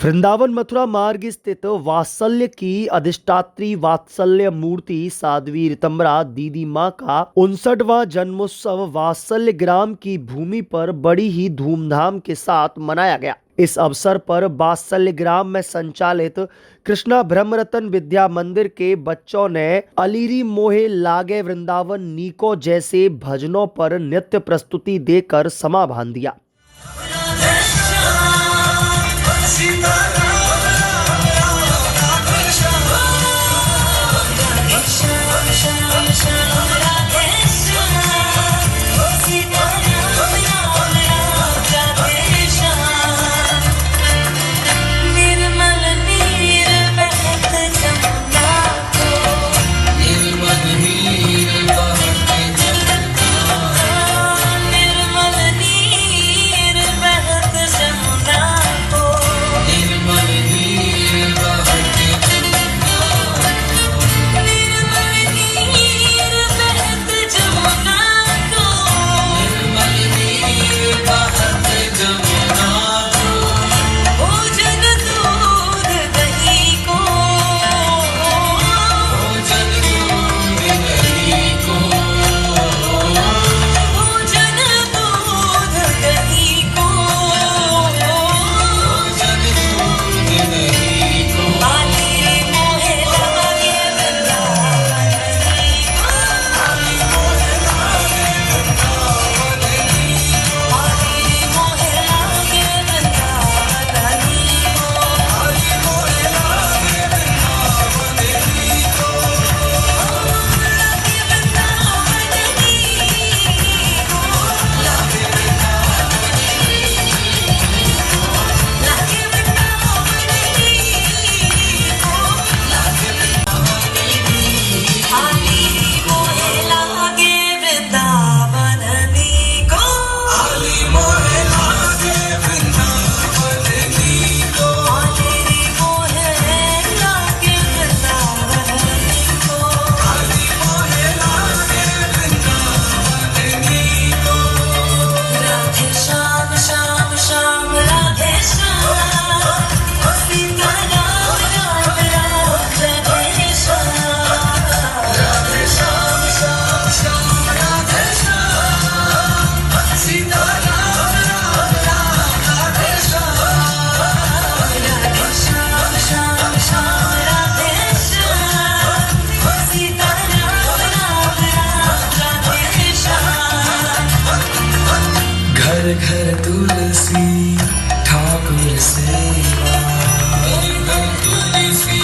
वृंदावन मथुरा मार्ग स्थित वात्सल्य की अधिष्ठात्री वात्सल्य मूर्ति साध्वी ऋतंबरा दीदी माँ का 59वां जन्मोत्सव वात्सल्य ग्राम की भूमि पर बड़ी ही धूमधाम के साथ मनाया गया। इस अवसर पर वात्सल्य ग्राम में संचालित कृष्णा ब्रह्मरतन विद्या मंदिर के बच्चों ने अलीरी मोहे लागे वृंदावन नीको जैसे भजनों पर नृत्य प्रस्तुति देकर समा बांध दिया। घर तुलसी ठाकुर सेवा, घर तुलसी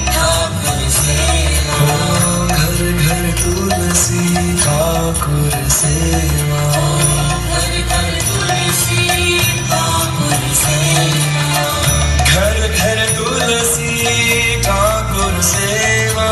ठाकुर सेवा, घर घर तुलसी ठाकुर सेवा, घर तुलसी ठाकुर सेवा, घर घर तुलसी ठाकुर सेवा,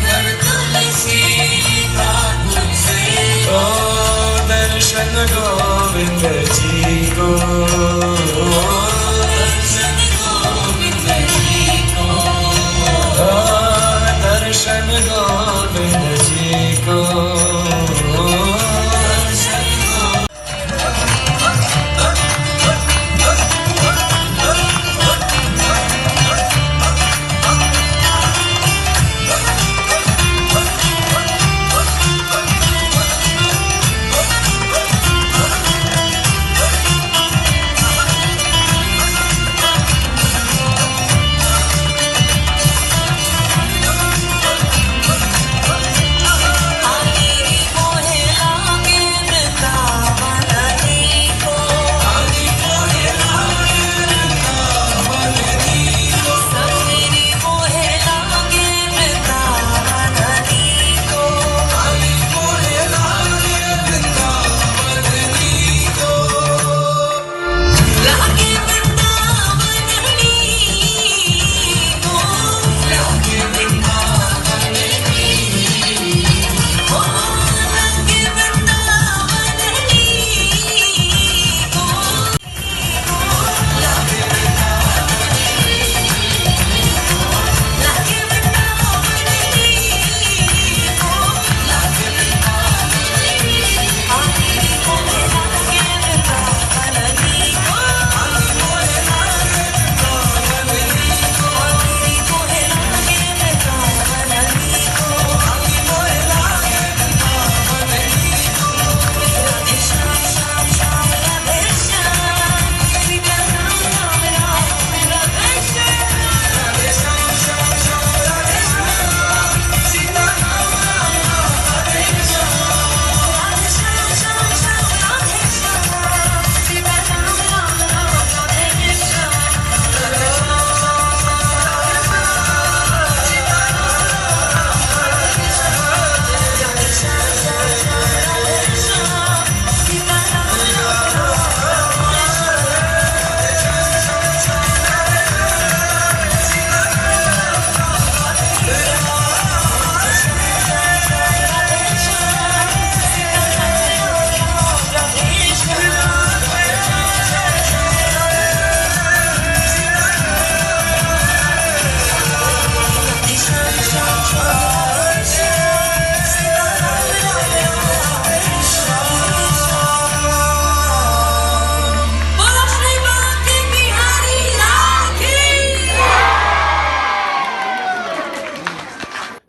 घर तुलसी ठाकुर सेवा। दर्शन गोविंद जी को,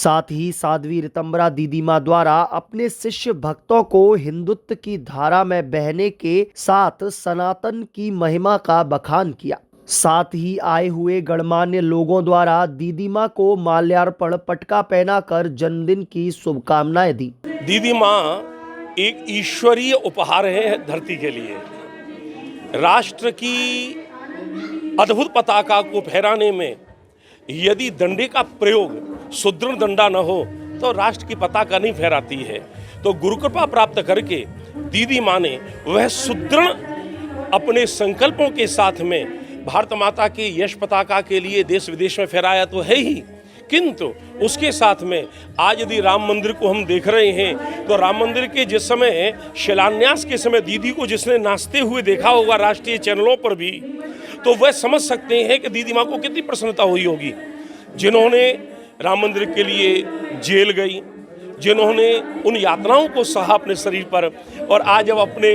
साथ ही साध्वी ऋतंबरा दीदी माँ द्वारा अपने शिष्य भक्तों को हिंदुत्व की धारा में बहने के साथ सनातन की महिमा का बखान किया। साथ ही आए हुए गणमान्य लोगों द्वारा दीदी माँ को माल्यार्पण पटका पहनाकर जन्मदिन की शुभकामनाएं दी। दीदी माँ एक ईश्वरीय उपहार है धरती के लिए। राष्ट्र की अद्भुत पताका को फहराने में यदि डंडे का प्रयोग सुदृढ़ डंडा न हो तो राष्ट्र की पताका नहीं फहराती है। तो गुरु कृपा प्राप्त करके दीदी माँ ने वह सुदृढ़ अपने संकल्पों के साथ में भारत माता के यश पताका के लिए देश विदेश में फहराया तो है ही, किंतु उसके साथ में आज यदि राम मंदिर को हम देख रहे हैं तो राम मंदिर के जिस समय शिलान्यास के समय दीदी को जिसने नाचते हुए देखा होगा राष्ट्रीय चैनलों पर भी, तो वह समझ सकते हैं कि दीदी माँ को कितनी प्रसन्नता हुई होगी। जिन्होंने राम मंदिर के लिए जेल गई, जिन्होंने उन यातनाओं को सहा अपने शरीर पर, और आज जब अपने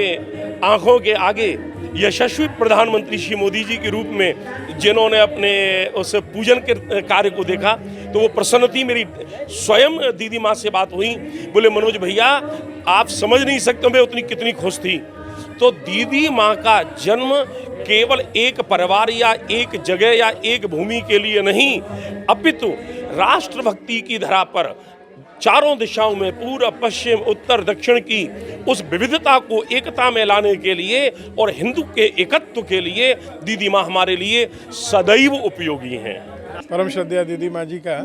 आंखों के आगे यशस्वी प्रधानमंत्री श्री मोदी जी के रूप में जिन्होंने अपने उस पूजन के कार्य को देखा तो वो प्रसन्नति मेरी स्वयं दीदी माँ से बात हुई। बोले मनोज भैया आप समझ नहीं सकते मैं उतनी कितनी खुश थी। तो दीदी माँ का जन्म केवल एक परिवार या एक जगह या एक भूमि के लिए नहीं, अपितु राष्ट्रभक्ति की धरा पर चारों दिशाओं में पूर्व पश्चिम उत्तर दक्षिण की उस विविधता को एकता में लाने के लिए और हिंदू के एकत्व के लिए दीदी माँ हमारे लिए सदैव उपयोगी हैं। परम श्रद्धेय दीदी माँ जी का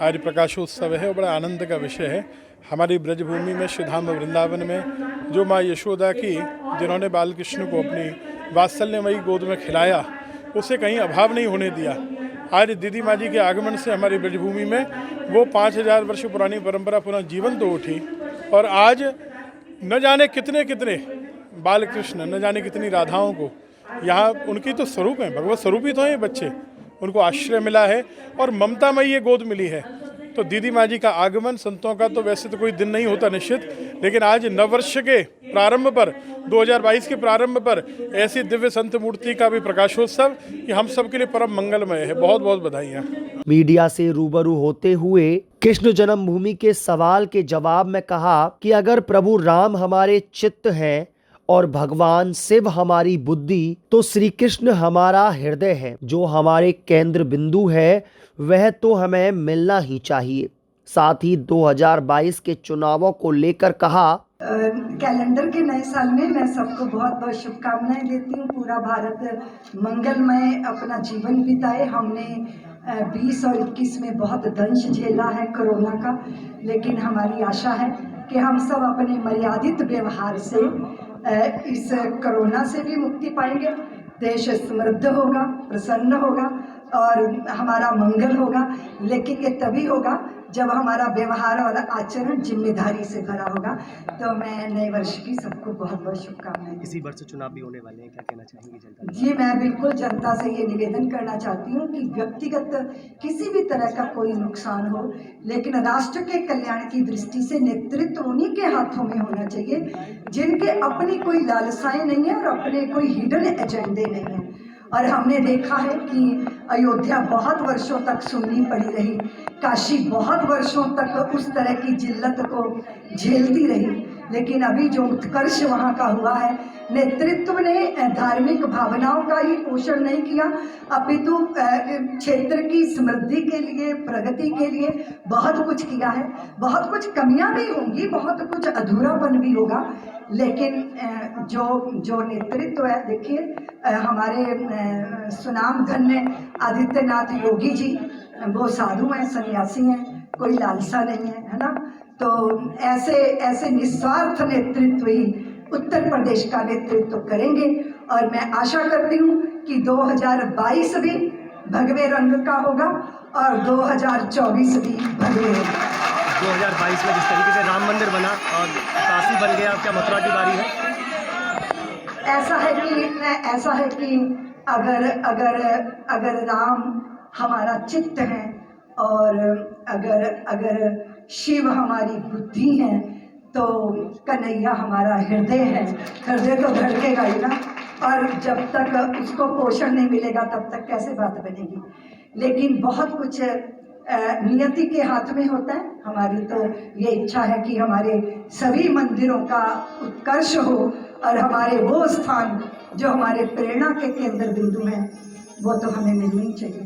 आज प्रकाशोत्सव है और बड़ा आनंद का विषय है। हमारी ब्रजभूमि में श्रीधाम वृंदावन में जो माँ यशोदा की जिन्होंने बाल कृष्ण को अपनी वात्सल्यमयी गोद में खिलाया, उसे कहीं अभाव नहीं होने दिया। आज दीदी माँ जी के आगमन से हमारी ब्रजभूमि में वो 5000 वर्ष पुरानी परंपरा पुनः जीवंत तो उठी और आज न जाने कितने कितने बाल कृष्ण, न जाने कितनी राधाओं को यहाँ उनकी तो स्वरूप है, भगवत स्वरूप ही तो हैं ये बच्चे, उनको आश्रय मिला है और ममतामयी ये गोद मिली है। तो दीदी माँ जी का आगमन संतों का तो वैसे तो कोई दिन नहीं होता निश्चित, लेकिन आज नववर्ष के प्रारंभ पर 2022 के प्रारंभ पर ऐसी दिव्य संत मूर्ति का भी प्रकाशोत्सव ये हम सब के लिए परम मंगलमय है। बहुत बहुत बधाइयाँ। मीडिया से रूबरू होते हुए कृष्ण जन्मभूमि के सवाल के जवाब में कहा कि अगर प्रभु राम हमारे चित्त हैं और भगवान शिव हमारी बुद्धि, तो श्री कृष्ण हमारा हृदय है, जो हमारे केंद्र बिंदु है, वह तो हमें मिलना ही चाहिए। साथ ही 2022 के चुनावों को लेकर कहा, कैलेंडर के नए साल में मैं सबको बहुत बहुत शुभकामनाएं देती हूँ। पूरा भारत मंगलमय अपना जीवन बिताए। हमने 20 और 21 में बहुत दंश झेला है कोरोना का, लेकिन हमारी आशा है कि हम सब अपने मर्यादित व्यवहार से इस कोरोना से भी मुक्ति पाएंगे। देश समृद्ध होगा, प्रसन्न होगा और हमारा मंगल होगा, लेकिन ये तभी होगा जब हमारा व्यवहार और आचरण जिम्मेदारी से भरा होगा। तो मैं नए वर्ष की सबको बहुत बहुत शुभकामनाएं। इसी वर्ष चुनाव भी होने वाले हैं, क्या कहना चाहेंगे जनता? जी, मैं बिल्कुल जनता से ये निवेदन करना चाहती हूँ कि व्यक्तिगत किसी भी तरह का कोई नुकसान हो, लेकिन राष्ट्र के कल्याण की दृष्टि से नेतृत्व उन्हीं के हाथों में होना चाहिए जिनके अपनी कोई लालसाएं नहीं है और अपने कोई हिडन एजेंडे नहीं है। और हमने देखा है कि अयोध्या बहुत वर्षों तक सुन्नी पड़ी रही, काशी बहुत वर्षों तक उस तरह की जिल्लत को झेलती रही, लेकिन अभी जो उत्कर्ष वहाँ का हुआ है, नेतृत्व ने धार्मिक भावनाओं का ही पोषण नहीं किया, अपितु क्षेत्र की समृद्धि के लिए, प्रगति के लिए बहुत कुछ किया है। बहुत कुछ कमियां भी होंगी, बहुत कुछ अधूरापन भी होगा, लेकिन जो नेतृत्व है, देखिए हमारे सुनाम धन्य आदित्यनाथ योगी जी, वो साधु हैं, सन्यासी हैं, कोई लालसा नहीं है ना। तो ऐसे निस्वार्थ नेतृत्व ही उत्तर प्रदेश का नेतृत्व करेंगे और मैं आशा करती हूँ कि 2022 भी भगवे रंग का होगा और 2024 भी भगवे रंग। 2022 में जिस तरीके से राम मंदिर बना और काशी बन गया, क्या मथुरा की बारी है? ऐसा है कि अगर राम हमारा चित्त है और अगर शिव हमारी बुद्धि है, तो कन्हैया हमारा हृदय है। हृदय तो धड़केगा ही ना, और जब तक उसको पोषण नहीं मिलेगा तब तक कैसे बात बनेगी। लेकिन बहुत कुछ नियति के हाथ में होता है। हमारी तो ये इच्छा है कि हमारे सभी मंदिरों का उत्कर्ष हो और हमारे वो स्थान जो हमारे प्रेरणा के केंद्र बिंदु हैं वो तो हमें मिलनी चाहिए।